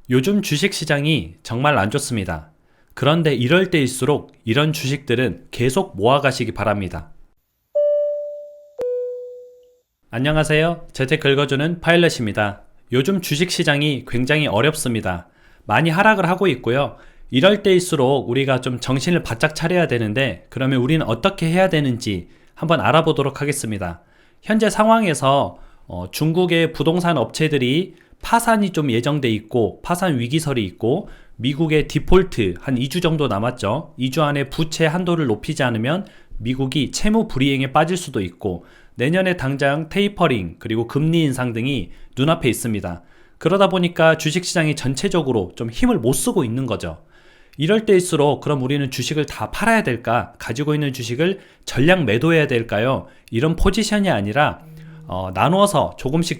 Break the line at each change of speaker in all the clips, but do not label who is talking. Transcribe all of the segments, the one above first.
요즘 주식시장이 정말 안 좋습니다. 그런데 이럴 때일수록 이런 주식들은 계속 모아가시기 바랍니다. 안녕하세요. 재테크 읽어주는 파일럿입니다. 요즘 주식시장이 굉장히 어렵습니다. 많이 하락을 하고 있고요. 이럴 때일수록 우리가 좀 정신을 바짝 차려야 되는데, 그러면 우리는 어떻게 해야 되는지 한번 알아보도록 하겠습니다. 현재 상황에서 중국의 부동산 업체들이 파산이 좀 예정돼 있고, 파산 위기설이 있고, 미국의 디폴트 한 2주 정도 남았죠. 2주 안에 부채 한도를 높이지 않으면 미국이 채무 불이행에 빠질 수도 있고, 내년에 당장 테이퍼링 그리고 금리 인상 등이 눈앞에 있습니다. 그러다 보니까 주식시장이 전체적으로 좀 힘을 못 쓰고 있는 거죠. 이럴 때일수록 그럼 우리는 주식을 다 팔아야 될까? 가지고 있는 주식을 전량 매도해야 될까요? 이런 포지션이 아니라 나누어서 조금씩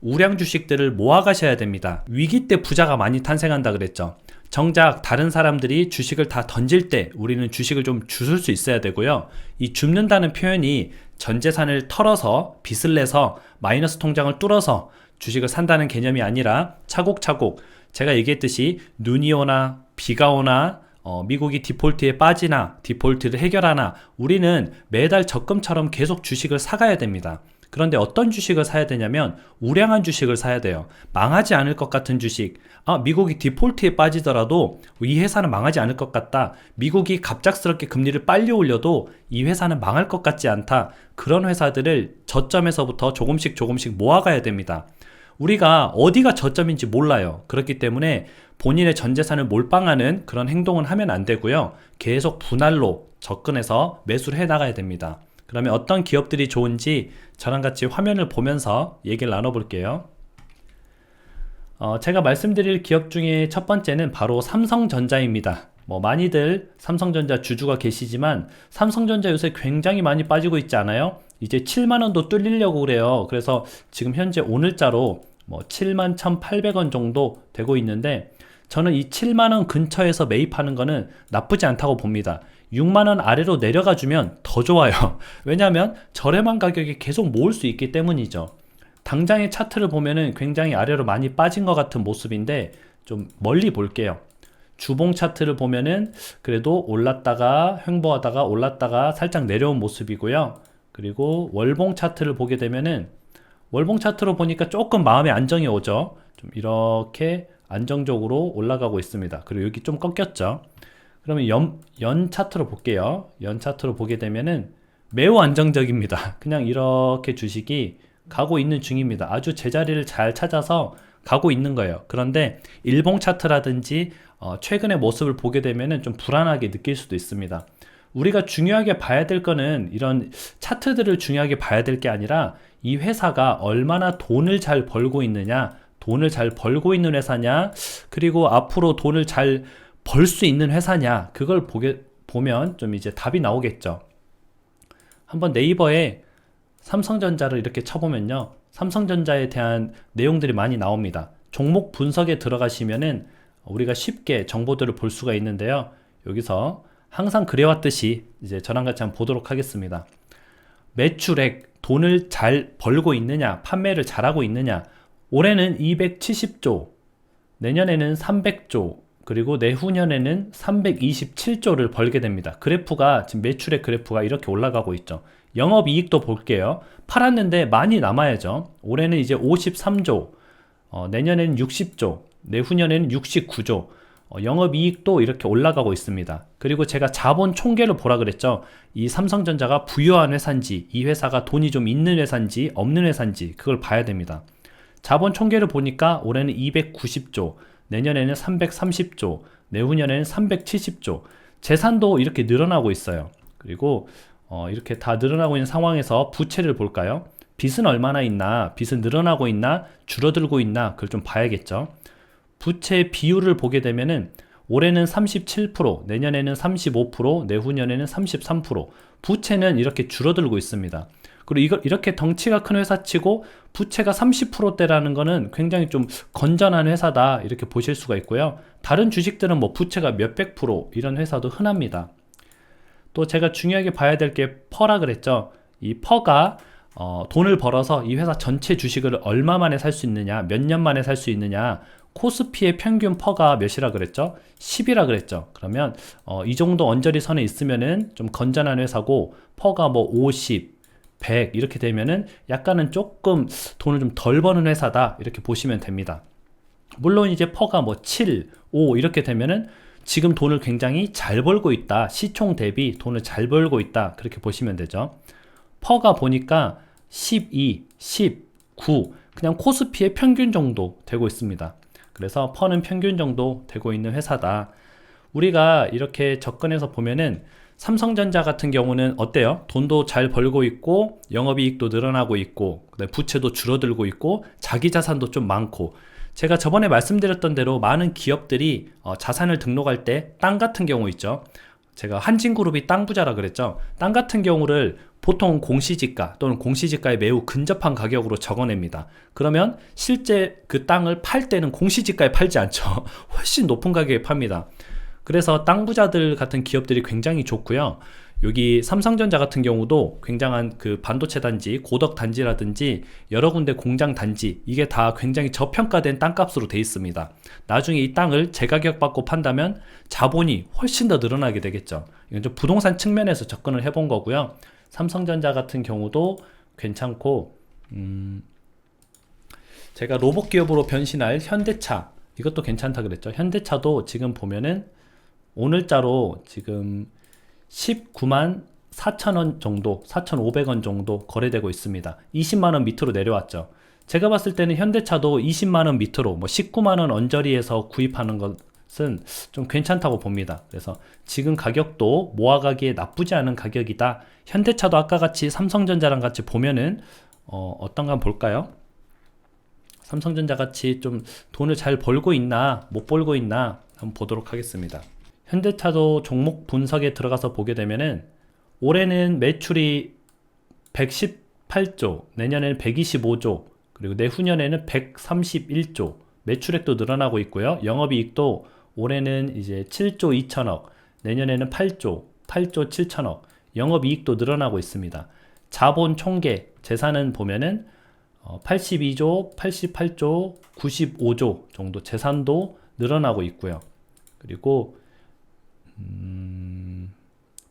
우량 주식들을 모아 가셔야 됩니다. 위기 때 부자가 많이 탄생한다 그랬죠. 정작 다른 사람들이 주식을 다 던질 때 우리는 주식을 좀 주술 수 있어야 되고요. 이 줍는다는 표현이 전 재산을 털어서 빚을 내서 마이너스 통장을 뚫어서 주식을 산다는 개념이 아니라 차곡차곡, 제가 얘기했듯이 눈이 오나 비가 오나 미국이 디폴트에 빠지나 디폴트를 해결하나 우리는 매달 적금처럼 계속 주식을 사가야 됩니다. 그런데 어떤 주식을 사야 되냐면 우량한 주식을 사야 돼요. 망하지 않을 것 같은 주식. 미국이 디폴트에 빠지더라도 이 회사는 망하지 않을 것 같다. 미국이 갑작스럽게 금리를 빨리 올려도 이 회사는 망할 것 같지 않다. 그런 회사들을 저점에서부터 조금씩 모아가야 됩니다. 우리가 어디가 저점인지 몰라요. 그렇기 때문에 본인의 전 재산을 몰빵하는 그런 행동은 하면 안 되고요. 계속 분할로 접근해서 매수를 해 나가야 됩니다. 그러면 어떤 기업들이 좋은지 저랑 같이 화면을 보면서 얘기를 나눠볼게요. 제가 말씀드릴 기업 중에 첫 번째는 바로 삼성전자입니다. 많이들 삼성전자 주주가 계시지만 삼성전자 요새 굉장히 많이 빠지고 있지 않아요? 이제 7만원도 뚫리려고 그래요. 그래서 지금 현재 오늘자로 71,800원 정도 되고 있는데, 저는 이 7만원 근처에서 매입하는 거는 나쁘지 않다고 봅니다. 6만원 아래로 내려가 주면 더 좋아요. 왜냐하면 저렴한 가격에 계속 모을 수 있기 때문이죠. 당장의 차트를 보면은 굉장히 아래로 많이 빠진 것 같은 모습인데, 좀 멀리 볼게요. 주봉 차트를 보면은 그래도 올랐다가 횡보하다가 올랐다가 살짝 내려온 모습이고요. 그리고 월봉 차트를 보게 되면은 월봉 차트로 보니까 조금 마음의 안정이 오죠. 좀 이렇게 안정적으로 올라가고 있습니다. 그리고 여기 좀 꺾였죠. 그러면 연 차트로 볼게요. 연 차트로 보게 되면은 매우 안정적입니다. 그냥 이렇게 주식이 가고 있는 중입니다. 아주 제자리를 잘 찾아서 가고 있는 거예요. 그런데 일봉 차트라든지 최근의 모습을 보게 되면은 좀 불안하게 느낄 수도 있습니다. 우리가 중요하게 봐야 될 거는 이런 차트들을 중요하게 봐야 될 게 아니라 이 회사가 얼마나 돈을 잘 벌고 있느냐, 돈을 잘 벌고 있는 회사냐, 그리고 앞으로 돈을 잘 벌 수 있는 회사냐, 그걸 보면 좀 이제 답이 나오겠죠. 한번 네이버에 삼성전자를 이렇게 쳐보면요, 삼성전자에 대한 내용들이 많이 나옵니다. 종목 분석에 들어가시면은 우리가 쉽게 정보들을 볼 수가 있는데요. 여기서 항상 그래왔듯이 이제 저랑 같이 한번 보도록 하겠습니다. 매출액, 돈을 잘 벌고 있느냐, 판매를 잘하고 있느냐. 올해는 270조, 내년에는 300조, 그리고 내후년에는 327조를 벌게 됩니다. 그래프가 지금 매출액 그래프가 이렇게 올라가고 있죠. 영업이익도 볼게요. 팔았는데 많이 남아야죠. 올해는 이제 53조, 내년에는 60조, 내후년에는 69조. 영업이익도 이렇게 올라가고 있습니다. 그리고 제가 자본 총계를 보라 그랬죠. 이 삼성전자가 부유한 회사인지, 이 회사가 돈이 좀 있는 회사인지 없는 회사인지 그걸 봐야 됩니다. 자본 총계를 보니까 올해는 290조, 내년에는 330조, 내후년에는 370조. 재산도 이렇게 늘어나고 있어요. 그리고 이렇게 다 늘어나고 있는 상황에서 부채를 볼까요? 빚은 얼마나 있나, 빚은 늘어나고 있나, 줄어들고 있나, 그걸 좀 봐야겠죠. 부채 비율을 보게 되면은 올해는 37%, 내년에는 35%, 내후년에는 33%. 부채는 이렇게 줄어들고 있습니다. 그리고 이렇게 덩치가 큰 회사치고 부채가 30%대라는 거는 굉장히 좀 건전한 회사다, 이렇게 보실 수가 있고요. 다른 주식들은 부채가 몇백 프로 이런 회사도 흔합니다. 또 제가 중요하게 봐야 될 게 퍼라 그랬죠. 이 퍼가 돈을 벌어서 이 회사 전체 주식을 얼마 만에 살 수 있느냐, 몇 년 만에 살 수 있느냐, 코스피의 평균 퍼가 몇이라 그랬죠? 10이라 그랬죠. 그러면 이 정도 언저리 선에 있으면은 좀 건전한 회사고, 퍼가 뭐 50, 100 이렇게 되면은 약간은 조금 돈을 좀 덜 버는 회사다, 이렇게 보시면 됩니다. 물론 이제 퍼가 뭐 7, 5 이렇게 되면은 지금 돈을 굉장히 잘 벌고 있다, 시총 대비 돈을 잘 벌고 있다, 그렇게 보시면 되죠. 퍼가 보니까 12, 10, 9, 그냥 코스피의 평균 정도 되고 있습니다. 그래서 퍼는 평균 정도 되고 있는 회사다. 우리가 이렇게 접근해서 보면은 삼성전자 같은 경우는 어때요? 돈도 잘 벌고 있고, 영업이익도 늘어나고 있고, 부채도 줄어들고 있고, 자기 자산도 좀 많고. 제가 저번에 말씀드렸던 대로 많은 기업들이 자산을 등록할 때 땅 같은 경우 있죠. 제가 한진그룹이 땅 부자라 그랬죠. 땅 같은 경우를 보통 공시지가 또는 공시지가에 매우 근접한 가격으로 적어냅니다. 그러면 실제 그 땅을 팔 때는 공시지가에 팔지 않죠. 훨씬 높은 가격에 팝니다. 그래서 땅 부자들 같은 기업들이 굉장히 좋고요. 여기 삼성전자 같은 경우도 굉장한 그 반도체 단지, 고덕 단지라든지 여러 군데 공장 단지, 이게 다 굉장히 저평가된 땅값으로 돼 있습니다. 나중에 이 땅을 재가격 받고 판다면 자본이 훨씬 더 늘어나게 되겠죠. 이건 좀 부동산 측면에서 접근을 해본 거고요. 삼성전자 같은 경우도 괜찮고, 제가 로봇 기업으로 변신할 현대차, 이것도 괜찮다 그랬죠. 현대차도 지금 보면은 오늘자로 지금 19만 4천원 정도, 4,500원 정도 거래되고 있습니다. 20만원 밑으로 내려왔죠. 제가 봤을 때는 현대차도 20만원 밑으로, 뭐 19만원 언저리에서 구입하는 것은 좀 괜찮다고 봅니다. 그래서 지금 가격도 모아가기에 나쁘지 않은 가격이다. 현대차도 아까 같이 삼성전자랑 같이 보면은 어떤가 한번 볼까요? 삼성전자 같이 좀 돈을 잘 벌고 있나, 못 벌고 있나 한번 보도록 하겠습니다. 현대차도 종목 분석에 들어가서 보게 되면은 올해는 매출이 118조, 내년에는 125조, 그리고 내후년에는 131조, 매출액도 늘어나고 있고요. 영업이익도 올해는 이제 7조 2천억, 내년에는 8조 7천억, 영업이익도 늘어나고 있습니다. 자본 총계, 재산은 보면은 82조, 88조, 95조 정도 재산도 늘어나고 있고요. 그리고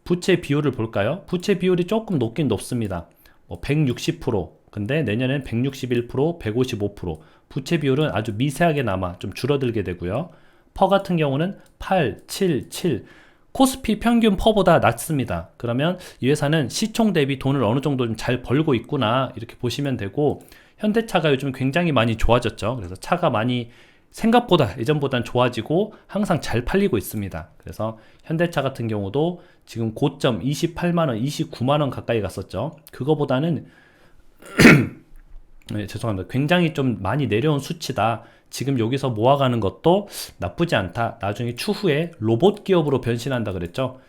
부채 비율을 볼까요? 부채 비율이 조금 높긴 높습니다. 160%, 근데 내년엔 161%, 155%. 부채 비율은 아주 미세하게나마 좀 줄어들게 되고요. 퍼 같은 경우는 8, 7, 7. 코스피 평균 퍼보다 낮습니다. 그러면 이 회사는 시총 대비 돈을 어느 정도 좀 잘 벌고 있구나, 이렇게 보시면 되고, 현대차가 요즘 굉장히 많이 좋아졌죠. 그래서 차가 많이 생각보다 예전보단 좋아지고 항상 잘 팔리고 있습니다. 그래서 현대차 같은 경우도 지금 고점 28만원, 29만원 가까이 갔었죠. 그거보다는 네, 죄송합니다. 굉장히 좀 많이 내려온 수치다. 지금 여기서 모아가는 것도 나쁘지 않다. 나중에 추후에 로봇 기업으로 변신한다 그랬죠.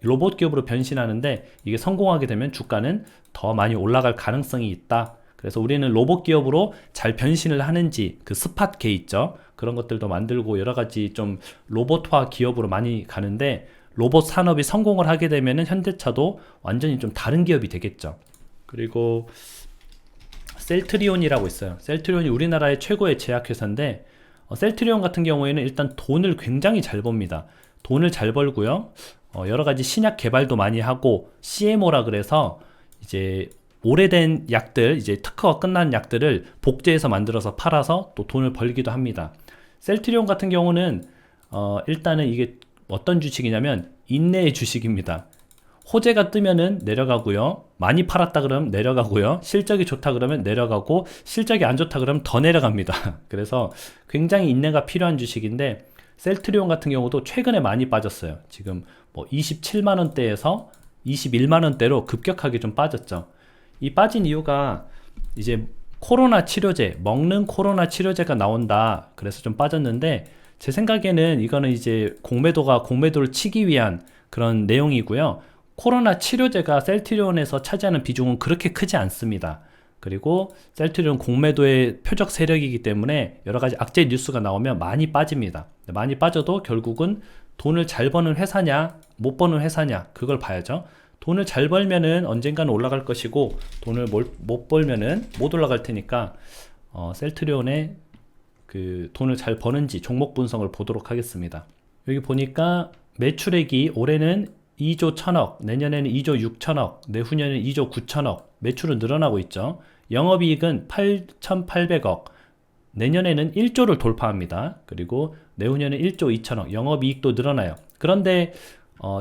로봇 기업으로 변신하는데 이게 성공하게 되면 주가는 더 많이 올라갈 가능성이 있다. 그래서 우리는 로봇 기업으로 잘 변신을 하는지, 그 스팟게 있죠. 그런 것들도 만들고 여러 가지 좀 로봇화 기업으로 많이 가는데, 로봇 산업이 성공을 하게 되면은 현대차도 완전히 좀 다른 기업이 되겠죠. 그리고 셀트리온이라고 있어요. 셀트리온이 우리나라의 최고의 제약회사인데, 셀트리온 같은 경우에는 일단 돈을 굉장히 잘 법니다. 돈을 잘 벌고요. 여러 가지 신약 개발도 많이 하고, CMO라 그래서 이제 오래된 약들, 이제 특허가 끝난 약들을 복제해서 만들어서 팔아서 또 돈을 벌기도 합니다. 셀트리온 같은 경우는 일단은 이게 어떤 주식이냐면 인내의 주식입니다. 호재가 뜨면은 내려가고요, 많이 팔았다 그러면 내려가고요, 실적이 좋다 그러면 내려가고, 실적이 안 좋다 그러면 더 내려갑니다. 그래서 굉장히 인내가 필요한 주식인데, 셀트리온 같은 경우도 최근에 많이 빠졌어요. 지금 뭐 27만원대에서 21만원대로 급격하게 좀 빠졌죠. 이 빠진 이유가 이제 코로나 치료제, 먹는 코로나 치료제가 나온다, 그래서 좀 빠졌는데, 제 생각에는 이거는 이제 공매도를 치기 위한 그런 내용이고요. 코로나 치료제가 셀트리온에서 차지하는 비중은 그렇게 크지 않습니다. 그리고 셀트리온 공매도의 표적 세력이기 때문에 여러 가지 악재 뉴스가 나오면 많이 빠집니다. 많이 빠져도 결국은 돈을 잘 버는 회사냐, 못 버는 회사냐, 그걸 봐야죠. 돈을 잘 벌면은 언젠가는 올라갈 것이고, 돈을 못 벌면은 못 올라갈 테니까 셀트리온의 그 돈을 잘 버는지 종목 분석을 보도록 하겠습니다. 여기 보니까 매출액이 올해는 2조 1000억, 내년에는 2조 6천억, 내후년에는 2조 9천억, 매출은 늘어나고 있죠. 영업이익은 8,800억, 내년에는 1조를 돌파합니다. 그리고 내후년에 1조 2천억, 영업이익도 늘어나요. 그런데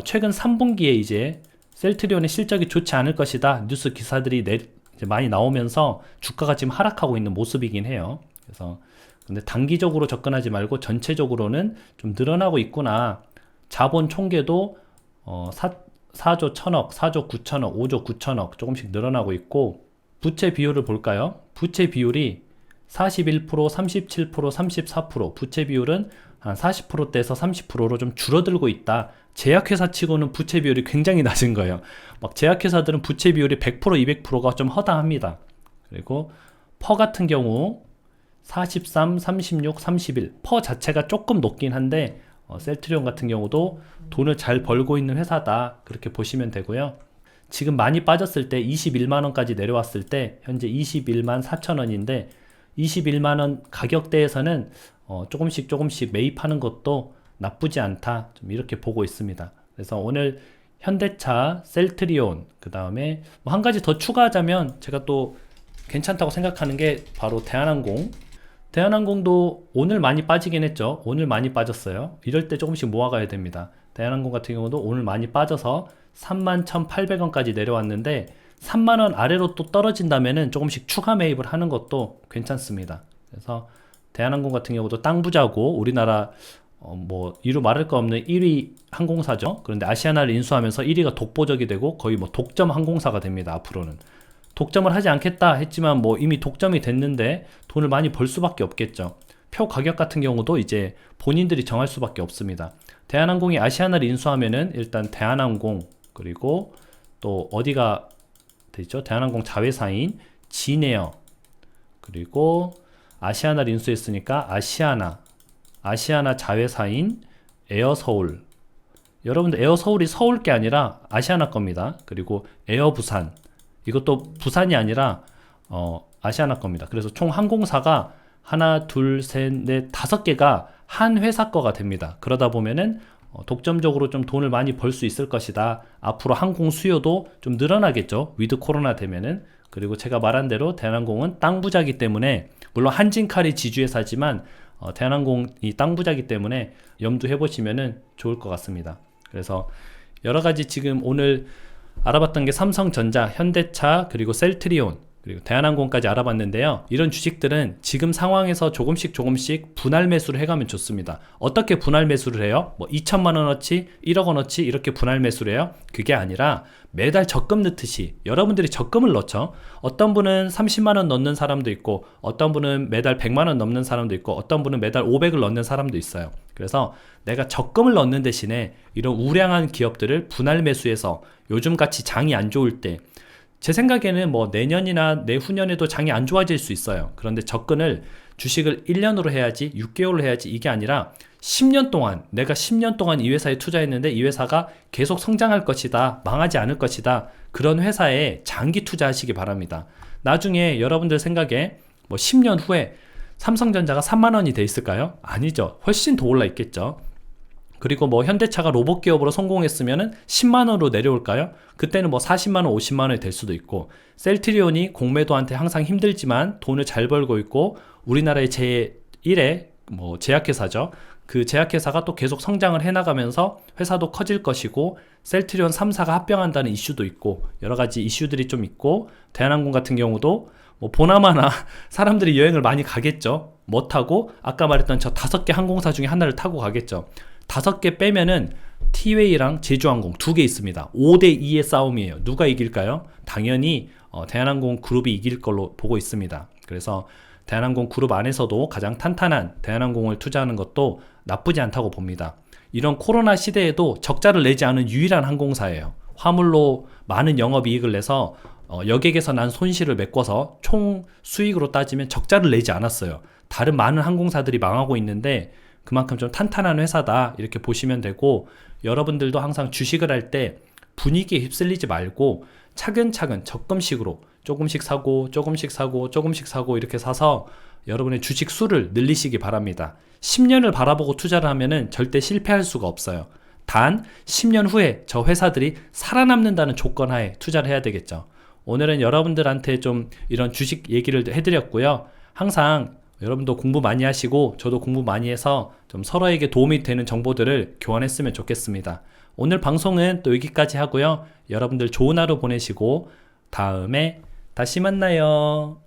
최근 3분기에 이제 셀트리온의 실적이 좋지 않을 것이다 뉴스 기사들이 이제 많이 나오면서 주가가 지금 하락하고 있는 모습이긴 해요. 그래서 근데 단기적으로 접근하지 말고 전체적으로는 좀 늘어나고 있구나. 자본 총계도 4조 1000억, 4조 9천억, 5조 9천억 조금씩 늘어나고 있고, 부채 비율을 볼까요? 부채 비율이 41%, 37%, 34%, 부채 비율은 한 40%대에서 30%로 좀 줄어들고 있다. 제약회사 치고는 부채 비율이 굉장히 낮은 거예요. 막 제약회사들은 부채 비율이 100%, 200%가 좀 허다합니다. 그리고 퍼 같은 경우 43, 36, 31. 퍼 자체가 조금 높긴 한데 셀트리온 같은 경우도 돈을 잘 벌고 있는 회사다. 그렇게 보시면 되고요. 지금 많이 빠졌을 때 21만원까지 내려왔을 때 현재 21만 4천원인데 21만원 가격대에서는 조금씩 매입하는 것도 나쁘지 않다. 좀 이렇게 보고 있습니다. 그래서 오늘 현대차, 셀트리온, 그 다음에 한 가지 더 추가하자면 제가 또 괜찮다고 생각하는 게 바로 대한항공. 대한항공도 오늘 많이 빠지긴 했죠. 오늘 많이 빠졌어요. 이럴 때 조금씩 모아가야 됩니다. 대한항공 같은 경우도 오늘 많이 빠져서 31,800원까지 내려왔는데 3만원 아래로 또 떨어진다면은 조금씩 추가 매입을 하는 것도 괜찮습니다. 그래서 대한항공 같은 경우도 땅 부자고 우리나라 뭐 이루 말할 거 없는 1위 항공사죠. 그런데 아시아나를 인수하면서 1위가 독보적이 되고 거의 뭐 독점 항공사가 됩니다. 앞으로는 독점을 하지 않겠다 했지만 뭐 이미 독점이 됐는데 돈을 많이 벌 수밖에 없겠죠. 표 가격 같은 경우도 이제 본인들이 정할 수밖에 없습니다. 대한항공이 아시아나를 인수하면은 일단 대한항공, 그리고 또 어디가 되죠? 대한항공 자회사인 진에어, 그리고 아시아나를 인수했으니까 아시아나 자회사인 에어서울. 여러분들 에어서울이 서울 게 아니라 아시아나 겁니다. 그리고 에어부산, 이것도 부산이 아니라 아시아나 겁니다. 그래서 총 항공사가 하나, 둘, 셋, 넷, 5개가 한 회사 거가 됩니다. 그러다 보면은 독점적으로 좀 돈을 많이 벌 수 있을 것이다. 앞으로 항공 수요도 좀 늘어나겠죠. 위드 코로나 되면은. 그리고 제가 말한 대로 대한항공은 땅 부자기 때문에, 물론 한진칼이 지주회사지만 대한항공이 땅 부자기 때문에 염두해 보시면은 좋을 것 같습니다. 그래서 여러 가지 지금 오늘 알아봤던 게 삼성전자, 현대차, 그리고 셀트리온, 그리고 대한항공까지 알아봤는데요. 이런 주식들은 지금 상황에서 조금씩 분할 매수를 해가면 좋습니다. 어떻게 분할 매수를 해요? 뭐 2천만 원어치, 1억 원어치 이렇게 분할 매수를 해요? 그게 아니라 매달 적금 넣듯이 여러분들이 적금을 넣죠. 어떤 분은 30만 원 넣는 사람도 있고, 어떤 분은 매달 100만 원 넣는 사람도 있고, 어떤 분은 매달 500을 넣는 사람도 있어요. 그래서 내가 적금을 넣는 대신에 이런 우량한 기업들을 분할 매수해서 요즘 같이 장이 안 좋을 때, 제 생각에는 뭐 내년이나 내후년에도 장이 안 좋아질 수 있어요. 그런데 접근을 주식을 1년으로 해야지, 6개월로 해야지, 이게 아니라 10년 동안, 내가 10년 동안 이 회사에 투자했는데 이 회사가 계속 성장할 것이다, 망하지 않을 것이다, 그런 회사에 장기 투자하시기 바랍니다. 나중에 여러분들 생각에 뭐 10년 후에 삼성전자가 3만 원이 돼 있을까요? 아니죠. 훨씬 더 올라 있겠죠. 그리고 뭐 현대차가 로봇 기업으로 성공했으면은 10만 원으로 내려올까요? 그때는 뭐 40만 원, 50만 원이 될 수도 있고, 셀트리온이 공매도한테 항상 힘들지만 돈을 잘 벌고 있고, 우리나라의 제1의 뭐 제약회사죠. 그 제약회사가 또 계속 성장을 해나가면서 회사도 커질 것이고, 셀트리온 3사가 합병한다는 이슈도 있고, 여러 가지 이슈들이 좀 있고, 대한항공 같은 경우도 뭐 보나마나 사람들이 여행을 많이 가겠죠. 뭐 타고? 아까 말했던 저 5개 항공사 중에 하나를 타고 가겠죠. 5개 빼면은 티웨이랑 제주항공 2개 있습니다. 5대2의 싸움이에요. 누가 이길까요? 당연히 대한항공 그룹이 이길 걸로 보고 있습니다. 그래서 대한항공 그룹 안에서도 가장 탄탄한 대한항공을 투자하는 것도 나쁘지 않다고 봅니다. 이런 코로나 시대에도 적자를 내지 않은 유일한 항공사예요. 화물로 많은 영업이익을 내서 여객에서 난 손실을 메꿔서 총 수익으로 따지면 적자를 내지 않았어요. 다른 많은 항공사들이 망하고 있는데 그만큼 좀 탄탄한 회사다, 이렇게 보시면 되고, 여러분들도 항상 주식을 할 때 분위기에 휩쓸리지 말고 차근차근 적금식으로 조금씩 사고 이렇게 사서 여러분의 주식 수를 늘리시기 바랍니다. 10년을 바라보고 투자를 하면은 절대 실패할 수가 없어요. 단 10년 후에 저 회사들이 살아남는다는 조건 하에 투자를 해야 되겠죠. 오늘은 여러분들한테 좀 이런 주식 얘기를 해드렸고요. 항상 여러분도 공부 많이 하시고 저도 공부 많이 해서 좀 서로에게 도움이 되는 정보들을 교환했으면 좋겠습니다. 오늘 방송은 또 여기까지 하고요. 여러분들 좋은 하루 보내시고 다음에 다시 만나요.